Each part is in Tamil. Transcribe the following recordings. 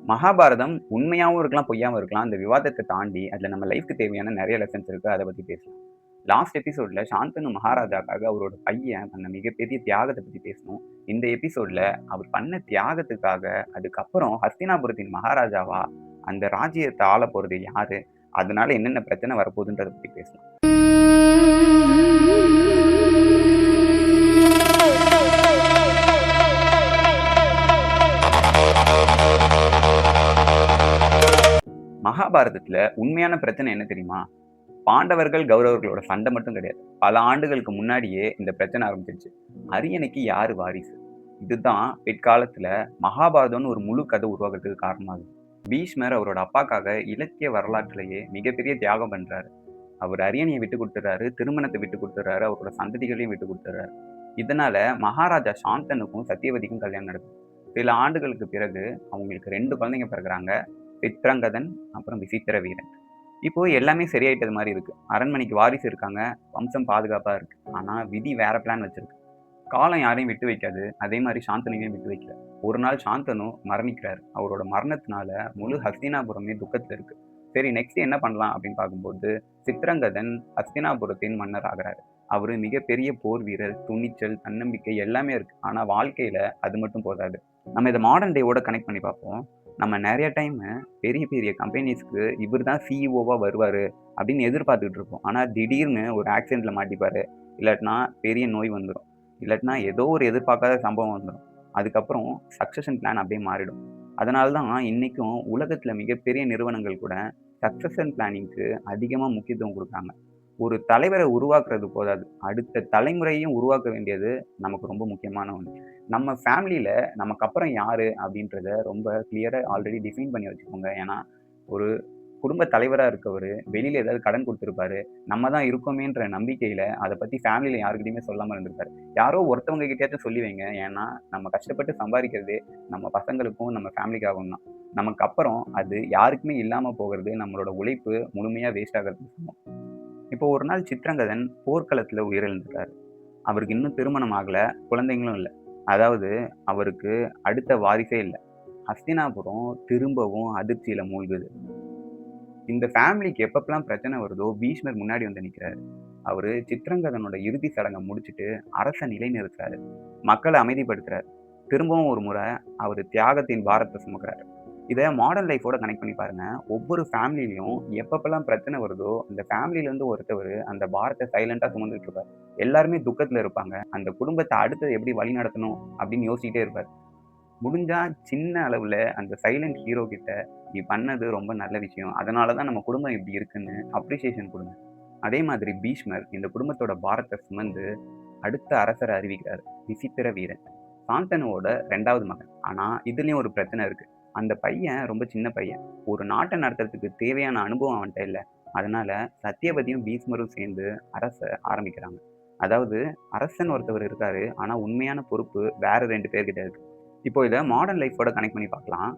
மகாபாரதம் உண்மையாவும் இருக்கலாம், பொய்யாவும் இருக்கலாம். அந்த விவாதத்த தாண்டி, அதுல நம்ம லைஃப்க்கு தேவையான நெறைய லெசன்ஸ் இருக்கு. அத பத்தி பேசலாம். லாஸ்ட் எபிசோட்ல சாந்தனு மகாராஜாக்காக அவரோட பையன் பண்ண மிகப்பெரிய தியாகத்த பத்தி பேசினோம். இந்த எபிசோட்ல அவர் பண்ண தியாகத்துக்காக, அதுக்கப்புறம் ஹஸ்தினாபுரத்தின் மகாராஜாவா அந்த ராஜ்யத்த ஆளப் போறது யாரு? அதனால என்னென்ன பிரச்சனை வரப்போகுதுன்றத பத்தி பேசலாம். மகாபாரதத்துல உண்மையான பிரச்சனை என்ன தெரியுமா? பாண்டவர்கள், கௌரவர்களோட சண்டை மட்டும் கிடையாது. பல ஆண்டுகளுக்கு முன்னாடியே இந்த பிரச்சனை ஆரம்பிச்சிருச்சு. அரியணைக்கு யாரு வாரிசு? இதுதான் பிற்காலத்துல மகாபாரதம்னு ஒரு முழு கதை உருவாகுறதுக்கு காரணமாகுது. பீஷ்மர் அவரோட அப்பாக்காக இலக்கிய வரலாற்றிலேயே மிகப்பெரிய தியாகம் பண்றாரு. அவர் அரியணையை விட்டு குடுத்துறாரு, திருமணத்தை விட்டு குடுத்துறாரு, அவரோட சந்ததிகளையும் விட்டு குடுத்துறாரு. இதனால மகாராஜா சாந்தனுக்கும் சத்தியவதிக்கும் கல்யாணம் நடக்குது. சில ஆண்டுகளுக்கு பிறகு அவங்களுக்கு 2 குழந்தைங்க பிறக்குறாங்க. சித்ரங்கதன், அப்புறம் விசித்திர வீரன். இப்போ எல்லாமே சரியாயிட்டது மாரி இருக்கு. அரண்மனைக்கு வாரிசு இருக்காங்க. வம்சம் பாதுகாப்பா இருக்கு. ஆனா விதி வேற பிளான் வச்சிருக்கு. காலம் யாரையும் விட்டு வைக்காது. அதே மாரி சாந்தனுவையும் விட்டு வைக்கல. ஒரு நாள் சாந்தனு மரணிக்கிறாரு. அவரோட மரணத்தினால முழு ஹஸ்தினாபுரமே துக்கத்துல இருக்கு. சரி நெக்ஸ்ட் என்ன பண்ணலாம் அப்படின்னு பார்க்கும்போது, சித்ரங்கதன் ஹஸ்தினாபுரத்தின் மன்னர் ஆகுறாரு. அவரு மிகப்பெரிய போர் வீரர், துணிச்சல், தன்னம்பிக்கை எல்லாமே இருக்கு. ஆனா வாழ்க்கையில அது மட்டும் போதாது. நம்ம இத மாடர்ன் டேவோட கனெக்ட் பண்ணி பார்ப்போம். நம்ம நெறைய டைமு பெரிய பெரிய கம்பெனிஸ்க்கு இவரு தான் சிஇஓவா வருவாரு அப்படின்னு எதிர்பார்த்துக்கிட்டு இருப்போம். ஆனா திடீர்னு ஒரு ஆக்சிடென்ட்ல மாட்டிப்பாரு. இல்லாட்டினா பெரிய நோய் வந்துரும். இல்லாட்டினா ஏதோ ஒரு எதிர்பார்க்காத சம்பவம் வந்துரும். அதுக்கப்புறம் சக்சஷன் பிளான் அப்படியே மாறிடும். அதனால தான் இன்னைக்கும் உலகத்துல மிகப்பெரிய நிறுவனங்கள் கூட சக்சஷன் பிளானிங்க்கு அதிகமா முக்கியத்துவம் குடுக்குறாங்க. ஒரு தலைவர உருவாக்குறது போதாது. அடுத்த தலைமுறையும் உருவாக்க வேண்டியது நமக்கு ரொம்ப முக்கியமான ஒண்ணு. நம்ம ஃபேமிலில நமக்கு அப்புறம் யாரு அப்படின்றத ரொம்ப கிளியரா ஆல்ரெடி டிஃபைன் பண்ணி வச்சுக்கோங்க. ஏன்னா, ஒரு குடும்ப தலைவரா இருக்கவரு வெளியில ஏதாவது கடன் குடுத்திருப்பாரு. நம்ம தான் இருக்கோமேன்ற நம்பிக்கையில அத பத்தி ஃபேமிலில யார்கிட்டயுமே சொல்லாம இருந்திருப்பாரு. யாரோ ஒருத்தவங்க கிட்டயாச்சும் சொல்லி வைங்க. ஏன்னா, நம்ம கஷ்டப்பட்டு சம்பாரிக்கிறதே நம்ம பசங்களுக்கும், நம்ம ஃபேமிலிக்காகவும் தான். நமக்கு அப்புறம் அது யாருக்குமே இல்லாம போகுறது நம்மளோட உழைப்பு முழுமையா வேஸ்ட் ஆகுறதுக்கு சமம். இப்போ ஒரு நாள் சித்ரங்கதன் போர்க்களத்துல உயிரிழந்துட்டாரு. அவருக்கு இன்னும் திருமணம் ஆகல, குழந்தைங்களும் இல்ல. அதாவது அவருக்கு அடுத்த வாரிசே இல்ல. ஹஸ்தினாபுரம் திரும்பவும் அதிர்ச்சியில மூழ்குது. இந்த ஃபேமிலிக்கு எப்பப்பலாம் பிரச்சனை வருதோ, பீஷ்மர் முன்னாடி வந்து நிக்கிறாரு. அவரு சித்ரங்கதனோட இறுதி சடங்க முடிச்சுட்டு அரச நிலைநிறுத்துறாரு. மக்கள அமைதிப்படுத்துறாரு. திரும்பவும் ஒரு முறை அவரு தியாகத்தின் பாரத்த சுமக்குறாரு. இத மாடர்ன் லைஃபோட கனெக்ட் பண்ணி பாருங்க. ஒவ்வொரு ஃபேமிலிலயும் எப்பப்பலாம் பிரச்சனை வருதோ, அந்த ஃபேமிலில இருந்து ஒருத்தவரு அந்த பாரத்த சைலன்ட்டா சுமந்துட்டு இருப்பாரு. எல்லாருமே துக்கத்துல இருப்பாங்க. அந்த குடும்பத்த அடுத்தது எப்படி வழிநடத்தணும் அப்படின்னு யோசிச்சுட்டே இருப்பாரு. முடிஞ்சா சின்ன அளவுல அந்த சைலன்ட் ஹீரோ கிட்ட, "நீ பண்ணது ரொம்ப நல்ல விஷயம். அதனால தான் நம்ம குடும்பம் இப்படி இருக்குன்னு" அப்ரிசியேஷன் குடுங்க. அதே மாதிரி பீஷ்மர் இந்த குடும்பத்தோட பாரத்த சுமந்து அடுத்த அரசர அறிவிக்கிறாரு. விசித்திர வீரன். சாந்தனுவோட 2வது மகன். ஆனா இதுலயும் ஒரு பிரச்சனை இருக்கு. அந்த பையன் ரொம்ப சின்ன பையன். ஒரு நாட்ட நடத்துறதுக்கு தேவையான அனுபவம் அவன்ட்ட இல்ல. அதனால சத்தியவதியும் பீஷ்மரும் சேர்ந்து அரச ஆரம்பிக்கிறாங்க. அதாவது அரசன் ஒருத்தவர் இருக்காரு. ஆனா உண்மையான பொறுப்பு வேற 2 பேர்கிட்ட இருக்கு. இப்போ இத மாடர்ன் லைஃபோட கனெக்ட் பண்ணி பார்க்கலாம்.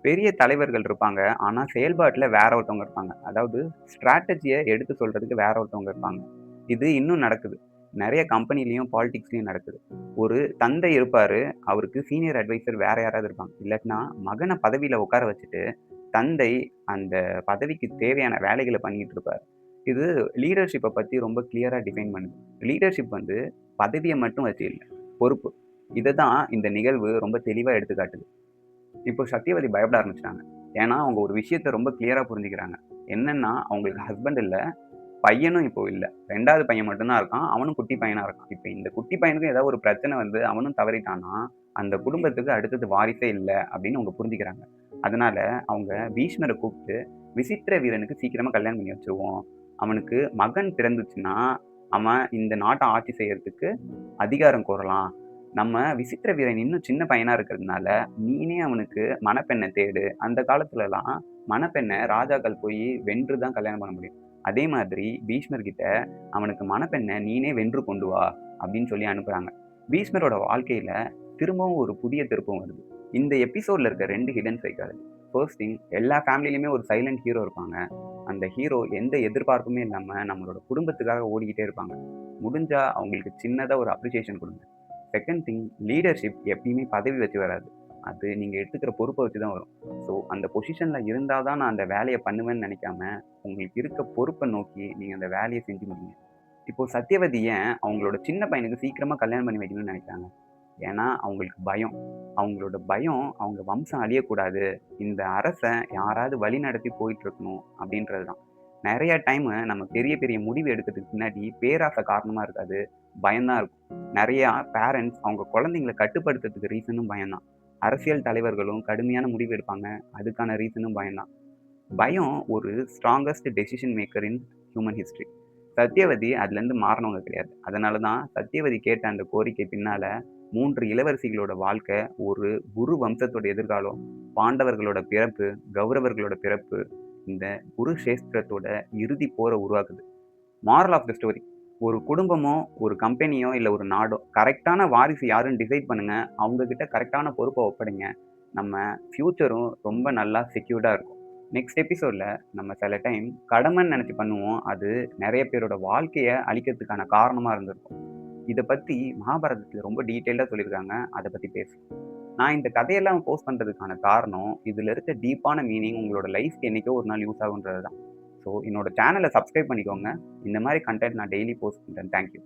பெரிய தலைவர்கள் இருப்பாங்க. ஆனா செயல்பாட்டுல வேற ஒருத்தவங்க இருப்பாங்க. அதாவது ஸ்ட்ராட்டஜிய எடுத்து சொல்றதுக்கு வேற ஒருத்தவங்க இருப்பாங்க. இது இன்னும் நடக்குது. நெறைய கம்பெனிலயும், பாலிடிக்ஸ்லயும் நடக்குது. ஒரு தந்தை இருப்பாரு. அவருக்கு சீனியர் அட்வைசர் வேற யாராவது இருப்பாங்க. இல்லாட்டினா மகன பதவியில உட்கார வச்சுட்டு, தந்தை அந்த பதவிக்கு தேவையான வேலைகள பண்ணிட்டு இருப்பாரு. இது லீடர்ஷிப்ப பத்தி ரொம்ப கிளியரா டிஃபைன் பண்ணுது. லீடர்ஷிப் வந்து பதவிய மட்டும் வச்சு இல்ல. பொறுப்பு. இத தான் இந்த நிகழ்வு ரொம்ப தெளிவா எடுத்துக்காட்டுது. இப்போ சத்தியவதி பயப்பட ஆரம்பிச்சுட்டாங்க. ஏன்னா, அவங்க ஒரு விஷயத்த ரொம்ப கிளியரா புரிஞ்சுக்கிறாங்க. என்னன்னா, அவங்களுக்கு ஹஸ்பண்ட் இல்ல. பையனும் இப்போ இல்ல. 2வது பையன் மட்டும் தான் இருக்கான். அவனும் குட்டி பையனா இருக்கான். இப்ப இந்த குட்டி பையனுக்கும் ஏதாவது ஒரு பிரச்சனை வந்து அவனும் தவறிட்டான்னா, அந்த குடும்பத்துக்கு அடுத்தது வாரிசே இல்ல அப்படின்னு அவங்க புரிஞ்சுக்கிறாங்க. அதனால அவங்க பீஷ்மர கூப்பிட்டு, விசித்திர வீரனுக்கு சீக்கிரமா கல்யாணம் பண்ணி வச்சுருவோம். அவனுக்கு மகன் பிறந்துச்சுன்னா, அவன் இந்த நாட்ட ஆட்சி செய்யறதுக்கு அதிகாரம் கோரலாம். நம்ம விசித்திர வீரன் இன்னும் சின்ன பையனா இருக்கிறதுனால, நீனே அவனுக்கு மணப்பெண்ண தேடு. அந்த காலத்துலலாம் மணப்பெண்ண ராஜாக்கள் போய் வென்று தான் கல்யாணம் பண்ண முடியும். அதே மாதிரி பீஷ்மர் கிட்ட அவனுக்கு மணப்பெண்ண நீனே வென்று கொண்டு வா அப்படின்னு சொல்லி அனுப்புறாங்க. பீஷ்மரோட வாழ்க்கையில திரும்பவும் ஒரு புதிய திருப்பம் வருது. இந்த எபிசோட்ல இருக்க 2 ஹிடன் சைக்காலஜி. ஃபர்ஸ்ட் திங் எல்லா ஃபேமிலிலயுமே ஒரு சைலன்ட் ஹீரோ இருப்பாங்க. அந்த ஹீரோ எந்த எதிர்பார்ப்புமே இல்லாம நம்மளோட குடும்பத்துக்காக ஓடிக்கிட்டே இருப்பாங்க. முடிஞ்சா அவங்களுக்கு சின்னதா ஒரு அப்ரிசியேஷன் குடுங்க. செகண்ட் திங் லீடர்ஷிப் எப்பயுமே பதவி வச்சு வராது. அது நீங்க எடுத்துக்கிற பொறுப்ப வச்சு தான் வரும். ஸோ அந்த பொசிஷன்ல இருந்தா தான் நான் அந்த வேலைய பண்ணுவேன்னு நெனைக்காம, உங்களுக்கு இருக்க பொறுப்ப நோக்கி நீங்க அந்த வேலைய செஞ்சு முடிங்க. இப்போ சத்யவதி ஏன் அவங்களோட சின்ன பையனுக்கு சீக்கிரமா கல்யாணம் பண்ணி வைக்கணும்னு நெனைக்கிறாங்க? ஏன்னா, அவங்களுக்கு பயம். அவங்களோட பயம் அவங்க வம்சம் அழியக்கூடாது. இந்த அரச யாராவது வழிநடத்தி போயிட்டுருக்கணும் அப்படின்றது தான். நெறைய டைமு நம்ம பெரிய பெரிய முடிவு எடுக்கிறதுக்கு பின்னாடி பேராசை காரணமா இருக்காது. பயம் தான் இருக்கும். நெறையா பேரண்ட்ஸ் அவங்க குழந்தைங்கள கட்டுப்படுத்துறதுக்கு ரீசனும் பயம் தான். அரசியல் தலைவர்களும் கடுமையான முடிவு எடுப்பாங்க. அதுக்கான ரீசனும் பயம் தான். பயம் ஒரு strongest decision maker in human history. Satyavati அதுலேருந்து மாறுனவங்க கிடையாது. அதனால தான் சத்யவதி கேட்ட அந்த கோரிக்கை பின்னால 3 இளவரசிகளோட வாழ்க்கை, ஒரு குரு வம்சத்தோட எதிர்காலம், பாண்டவர்களோட பிறப்பு, கௌரவர்களோட பிறப்பு, இந்த குருஷேஸ்திரத்தோட இறுதி போர உருவாக்குது. Moral of the story. ஒரு குடும்பமோ, ஒரு கம்பெனியோ, இல்ல ஒரு நாடோ கரெக்ட்டான வாரிசு யாருன்னு டிசைட் பண்ணுங்க. அவங்க கிட்ட கரெக்ட்டான பொறுப்ப ஒப்படைங்க. நம்ம ஃபியூச்சரும் ரொம்ப நல்லா செக்யூர்டா இருக்கும். நெக்ஸ்ட் எபிசோட்ல நம்ம சில டைம் கடமைன்னு நெனச்சு பண்ணுவோம். அது நெறைய பேரோட வாழ்க்கைய அழிக்கிறதுக்கான காரணமா இருந்திருக்கும். இத பத்தி மகாபாரதத்துல ரொம்ப டீட்டெயில்டா சொல்லியிருக்காங்க. அத பத்தி பேசுவோம். நான் இந்த கதையெல்லாம் போஸ்ட் பண்றதுக்கான காரணம், இதுல இருக்க டீப்பான மீனிங் உங்களோட லைஃப்க்கு என்னைக்கோ ஒரு நாள் யூஸ் ஆகுன்றது தான். ஸோ என்னோட சேனல சப்ஸ்கிரைப் பண்ணிக்கோங்க. இந்த மாரி கன்டென்ட் நான் டெய்லி போஸ்ட் பண்றேன். Thank you.